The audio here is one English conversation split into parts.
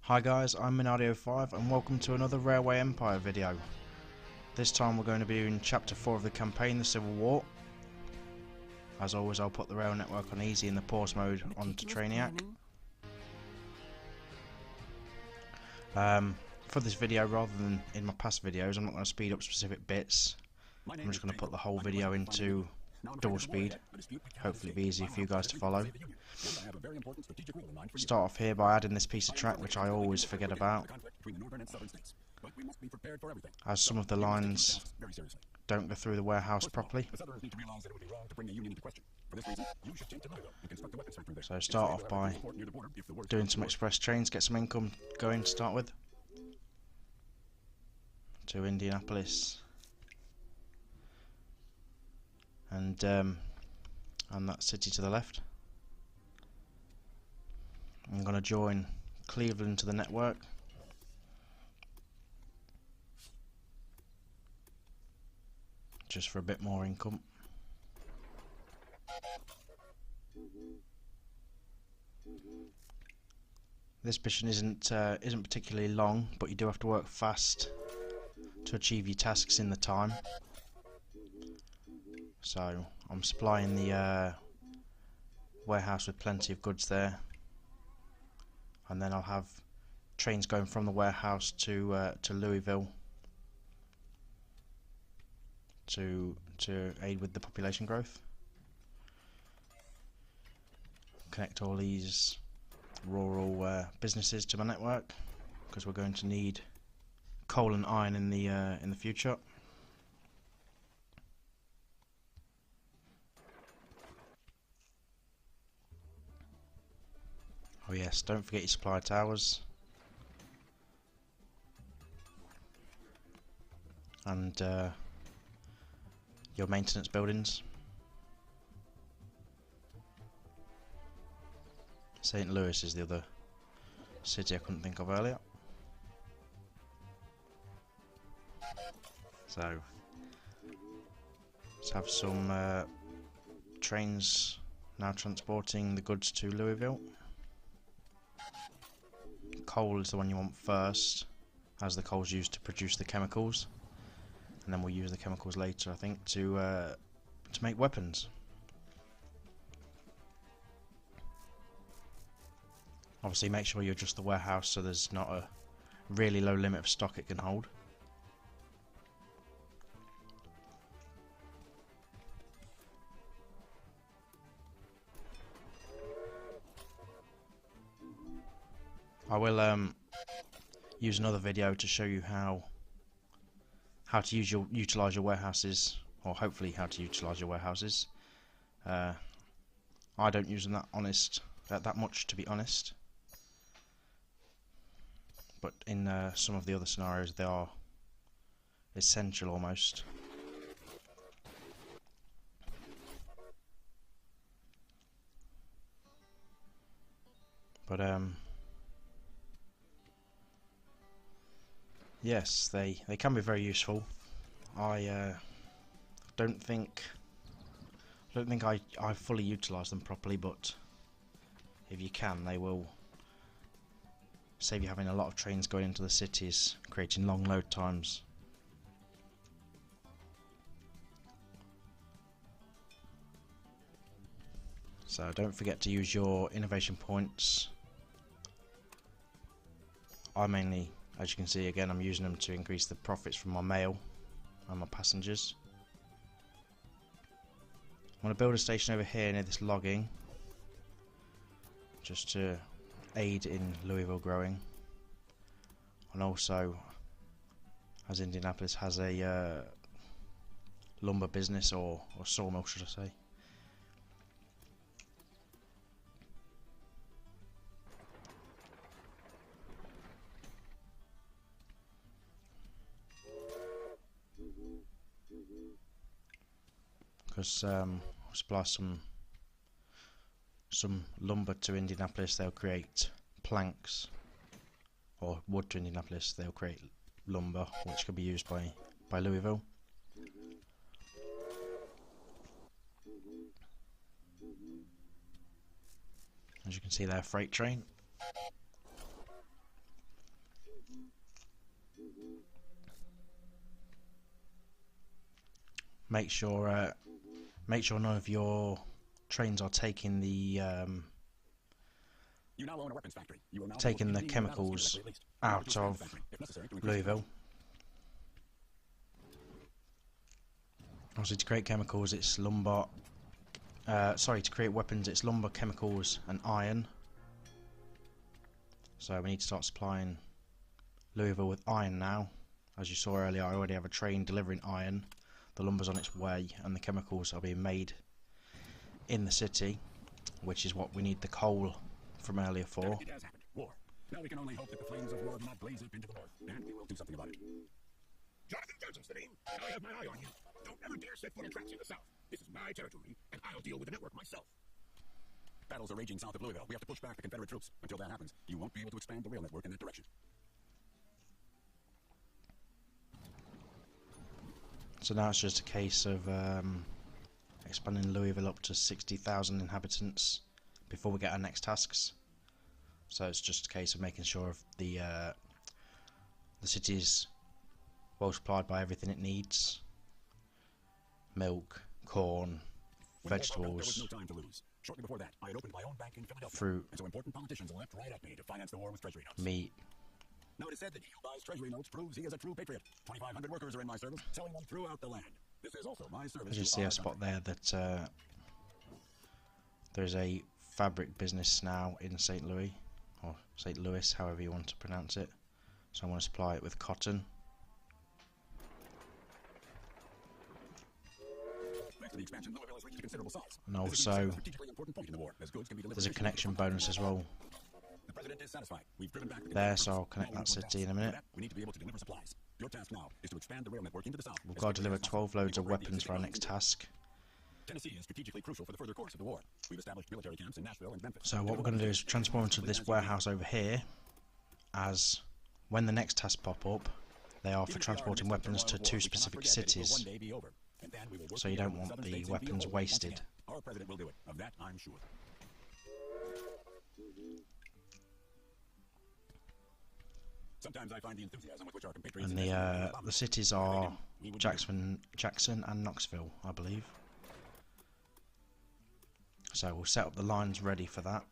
Hi guys, I'm Minardi 05 and welcome to another Railway Empire video. This time we're going to be in chapter 4 of the campaign, the Civil War. As always, I'll put the rail network on easy and the pause mode onto Trainiac. For this video, rather than in my past videos, I'm not going to speed up specific bits. I'm just going to put the whole video into double speed. Hopefully it'll be easy for you guys to follow. Start off here by adding this piece of track, which I always forget about, as some of the lines don't go through the warehouse properly. So start off by doing some express trains, get some income going to start with, to Indianapolis and that city to the left. I'm going to join Cleveland to the network. Just for a bit more income. This mission isn't particularly long, but you do have to work fast to achieve your tasks in the time. So I'm supplying the warehouse with plenty of goods there, and then I'll have trains going from the warehouse to Louisville to aid with the population growth. Connect all these rural businesses to my network, because we're going to need coal and iron in the future. Oh yes, don't forget your supply towers and your maintenance buildings. St. Louis is the other city I couldn't think of earlier. So let's have some trains now transporting the goods to Louisville. Coal is the one you want first, as the coal is used to produce the chemicals, and then we'll use the chemicals later, I think, to make weapons. Obviously make sure you adjust the warehouse so there's not a really low limit of stock it can hold. I will use another video to show you how to utilize your warehouses, or hopefully how to utilize your warehouses. I don't use them that much, to be honest, but in some of the other scenarios they are essential almost. But yes, they can be very useful. I don't think I fully utilise them properly, but if you can, they will save you having a lot of trains going into the cities, creating long load times. So don't forget to use your innovation points. I mainly, as you can see again, I'm using them to increase the profits from my mail and my passengers. I'm going to build a station over here near this logging, just to aid in Louisville growing, and also, as Indianapolis has a lumber business, or sawmill should I say. Because we'll supply some lumber to Indianapolis, they'll create planks, or wood to Indianapolis, they'll create lumber, which can be used by Louisville. As you can see there, freight train. make sure none of your trains are taking the chemicals out of Louisville. Obviously, to create chemicals, it's lumber. To create weapons, it's lumber, chemicals, and iron. So we need to start supplying Louisville with iron now. As you saw earlier, I already have a train delivering iron. The lumber's on its way, and the chemicals are being made in the city, which is what we need the coal from earlier for. It has happened. War. Now we can only hope that the flames of war do not blaze up into the north, and we will do something about it. Jonathan Johnson's the name, and I have my eye on you. Don't ever dare set foot in tracks in the south. This is my territory, and I'll deal with the network myself. Battles are raging south of Louisville. We have to push back the Confederate troops. Until that happens, you won't be able to expand the rail network in that direction. So now it's just a case of expanding Louisville up to 60,000 inhabitants before we get our next tasks. So it's just a case of making sure the city is well supplied by everything it needs: milk, corn, vegetables, there was no time to lose. Shortly before that, I had opened my own bank in Philadelphia, fruit, and so important politicians leapt right at me to finance the war with treasury notes. meat. Now it is said that he who buys treasury notes proves he is a true patriot. 2,500 workers are in my service, selling them throughout the land. This is also my service. As you see, a spot there that there's a fabric business now in St. Louis, or St. Louis, however you want to pronounce it. So I'm going to supply it with cotton. Thanks to the expansion, Louisville has reached a considerable size. And also, War, there's a connection bonus as well the president is satisfied. We've driven back the there, so I'll connect that city in a minute. We need to be able to deliver supplies. Your task now is to expand the rail network into the south. We've got to deliver 12 loads of weapons for our next task. Tennessee is strategically crucial for the further course of the war. We've established military camps in Nashville and Memphis. So what we're going to do is transform into this warehouse over here, as when the next tasks pop up, they are for transporting weapons to 2 specific cities. So you don't want the weapons wasted. Our president will do it. Of that, I'm sure. Sometimes I find the enthusiasm with which our compatriots And the cities are Jackson and Knoxville, I believe. So we'll set up the lines ready for that.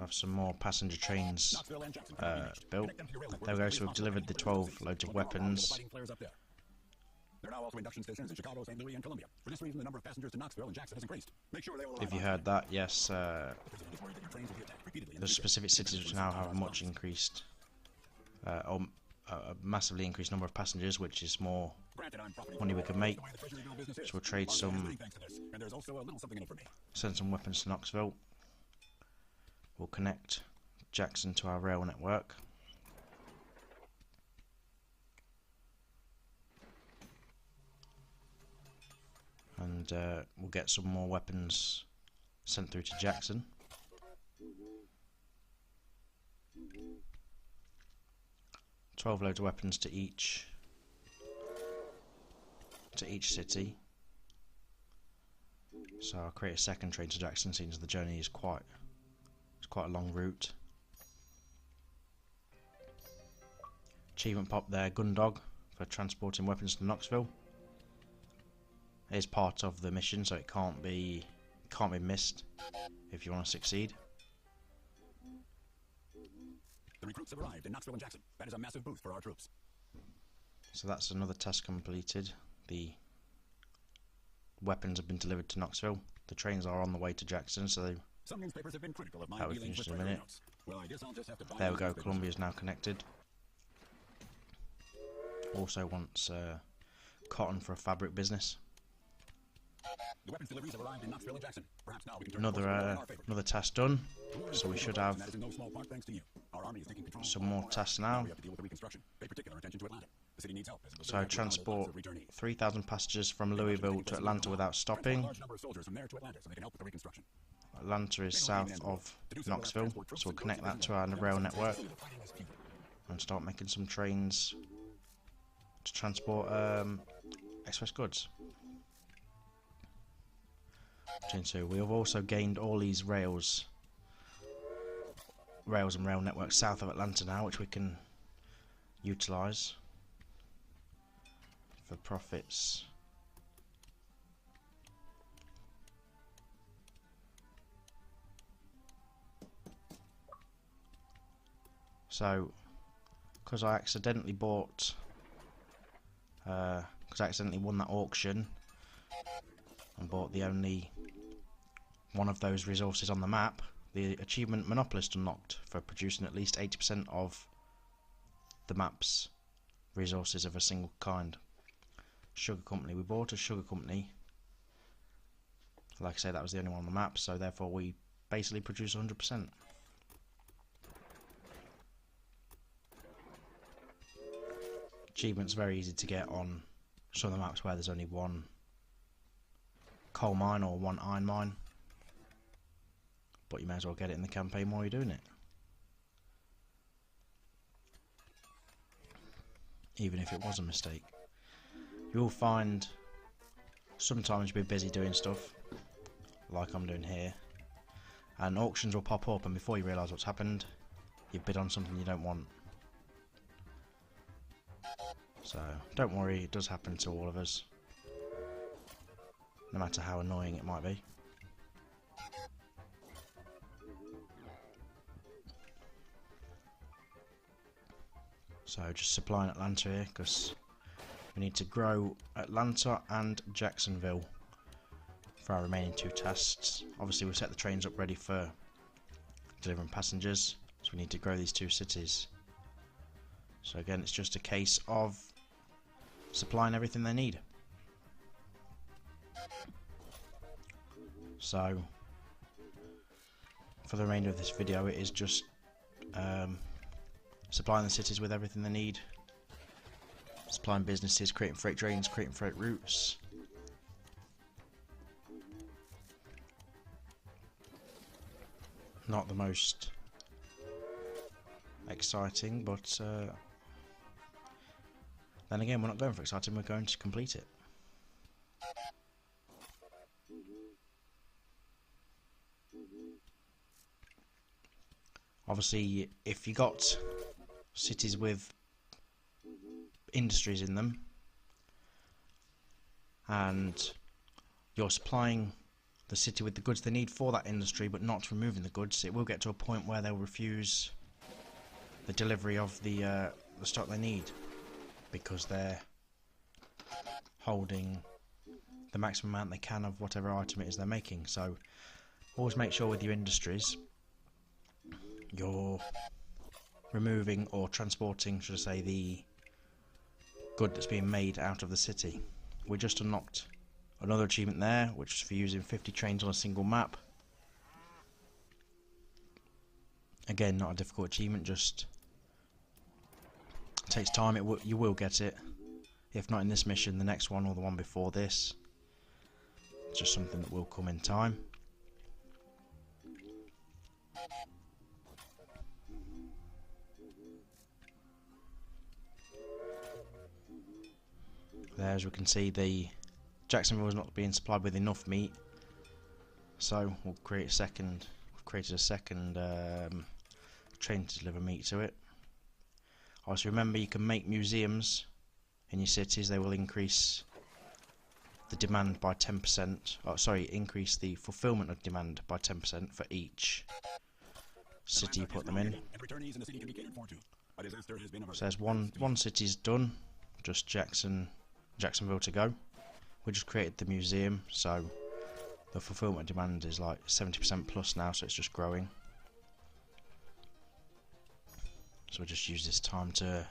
Have some more passenger trains built. There we go, so we've delivered the 12 loads of weapons. There are now also induction stations in Chicago, St. Louis, and Columbia. For this reason, the number of passengers to Knoxville and Jackson has increased. Make sure they will If you heard that, yes, the specific cities which now have a much increased, or a massively increased number of passengers, which is more money we can make. So we'll trade some, send some weapons to Knoxville. We'll connect Jackson to our rail network. And we'll get some more weapons sent through to Jackson. $12 loads of weapons to each city. So I'll create a second train to Jackson, since the journey is quite a long route. Achievement pop there, Gundog, for transporting weapons to Knoxville. It is part of the mission, so it can't be missed if you want to succeed. The recruits have arrived in Knoxville and Jackson. That is a massive boost for our troops. So that's another task completed. The weapons have been delivered to Knoxville. The trains are on the way to Jackson, so some newspapers have been critical of my that will be dealings finished with in a minute. notes. Well, I guess I'll just have to buy There we go, newspapers. Columbia is now connected. Also wants cotton for a fabric business. The weapons deliveries have arrived in Knoxville and Jackson. Perhaps now we can turn Another task done. So we should have that is in no small part thanks to you. Our army is taking control. some more tasks now. We have to deal with the reconstruction. Pay particular attention to Atlanta. The city needs help. So transport 3,000 passengers from Louisville to Atlanta without stopping. A large number of soldiers from there to Atlanta so they can help with the reconstruction. Atlanta is south of Knoxville, so we'll connect that to our rail network and start making some trains to transport express goods. between two. We have also gained all these rails and rail networks south of Atlanta now, which we can utilise for profits. So, because I accidentally bought, because I accidentally won that auction and bought the only one of those resources on the map, the achievement Monopolist unlocked for producing at least 80% of the map's resources of a single kind. Sugar company. We bought a sugar company. Like I say, that was the only one on the map, so therefore we basically produce 100%. Achievements very easy to get on some of the maps where there's only one coal mine or one iron mine, but you may as well get it in the campaign while you're doing it, even if it was a mistake. You will find sometimes you'll be busy doing stuff like I'm doing here, and auctions will pop up, and before you realise what's happened, you've bid on something you don't want. So don't worry, it does happen to all of us, no matter how annoying it might be. So just supplying Atlanta here, because we need to grow Atlanta and Jacksonville for our remaining two tasks. Obviously we've set the trains up ready for delivering passengers, so we need to grow these two cities. So again, it's just a case of supplying everything they need. So for the remainder of this video, it is just supplying the cities with everything they need, supplying businesses, creating freight trains, creating freight routes. Not the most exciting, but then again, we're not going for exciting, we're going to complete it. Obviously, if you got cities with industries in them and you're supplying the city with the goods they need for that industry but not removing the goods, it will get to a point where they'll refuse the delivery of the stock they need, because they're holding the maximum amount they can of whatever item it is they're making. So always make sure with your industries you're removing or transporting, should I say, the good that's being made out of the city. We just unlocked another achievement there, which is for using 50 trains on a single map. Again, not a difficult achievement, just takes time. You will get it. If not in this mission, the next one or the one before this. It's just something that will come in time. There, as we can see, the Jacksonville is not being supplied with enough meat, so we'll create a second. We've created a second train to deliver meat to it. Also, remember, you can make museums in your cities. They will increase the demand by 10%. Oh, sorry, increase the fulfillment of demand by 10% for each city you put them in. So there's one city's done, just Jacksonville to go. We just created the museum, so the fulfillment demand is like 70% plus now, so it's just growing. So we'll just use this time to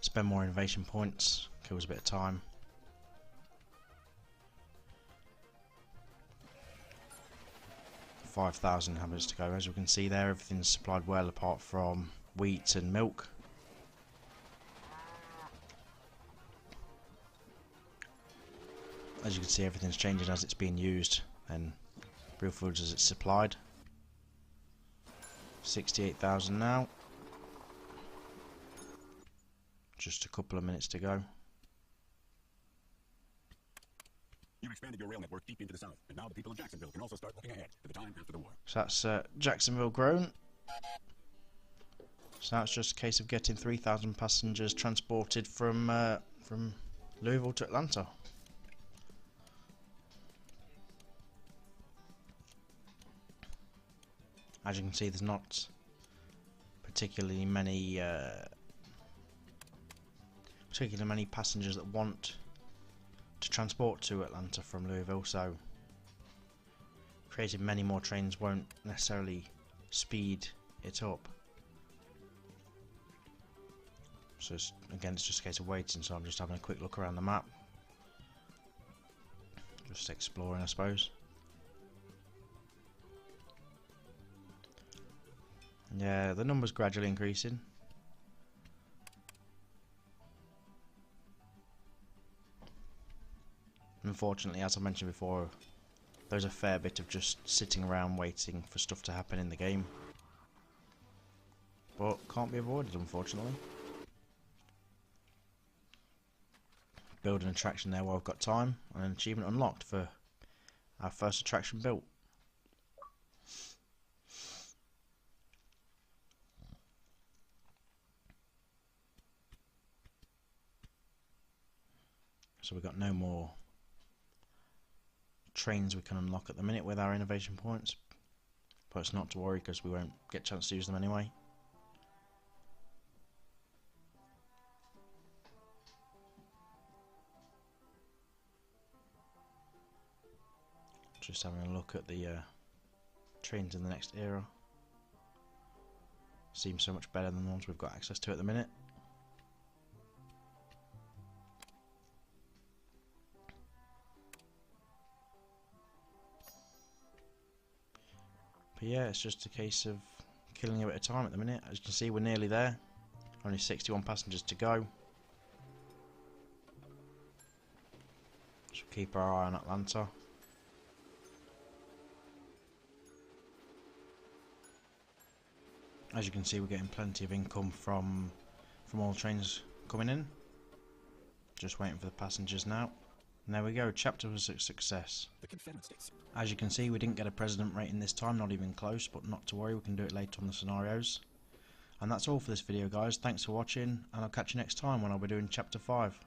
spend more innovation points, kills a bit of time. $5,000 inhabitants to go. As we can see there, everything's supplied well apart from wheat and milk. As you can see, everything's changing as it's being used, and real foods as it's supplied. 68,000 now. Just a couple of minutes to go. expanded your rail network deep into the south, and now the people of Jacksonville can also start looking ahead to the time after the war. So that's Jacksonville grown. So now it's just a case of getting 3,000 passengers transported from Louisville to Atlanta. As you can see, there's not particularly many passengers that want to transport to Atlanta from Louisville, so creating many more trains won't necessarily speed it up. So again, it's just a case of waiting, so I'm just having a quick look around the map. Just exploring, I suppose. Yeah, the number's gradually increasing. Unfortunately, as I mentioned before, there's a fair bit of just sitting around waiting for stuff to happen in the game. But can't be avoided, unfortunately. Build an attraction there while I've got time, and an achievement unlocked for our first attraction built. So we've got no more trains we can unlock at the minute with our innovation points, but it's not to worry because we won't get a chance to use them anyway. Just having a look at the trains in the next era. Seems so much better than the ones we've got access to at the minute. But yeah, it's just a case of killing a bit of time at the minute. As you can see, we're nearly there. Only 61 passengers to go. So keep our eye on Atlanta. As you can see, we're getting plenty of income from all the trains coming in. Just waiting for the passengers now. And there we go, chapter was a success. The Confederate States. As you can see, we didn't get a president rating this time, not even close, but not to worry, we can do it later on the scenarios. And that's all for this video, guys. Thanks for watching, and I'll catch you next time when I'll be doing chapter 5.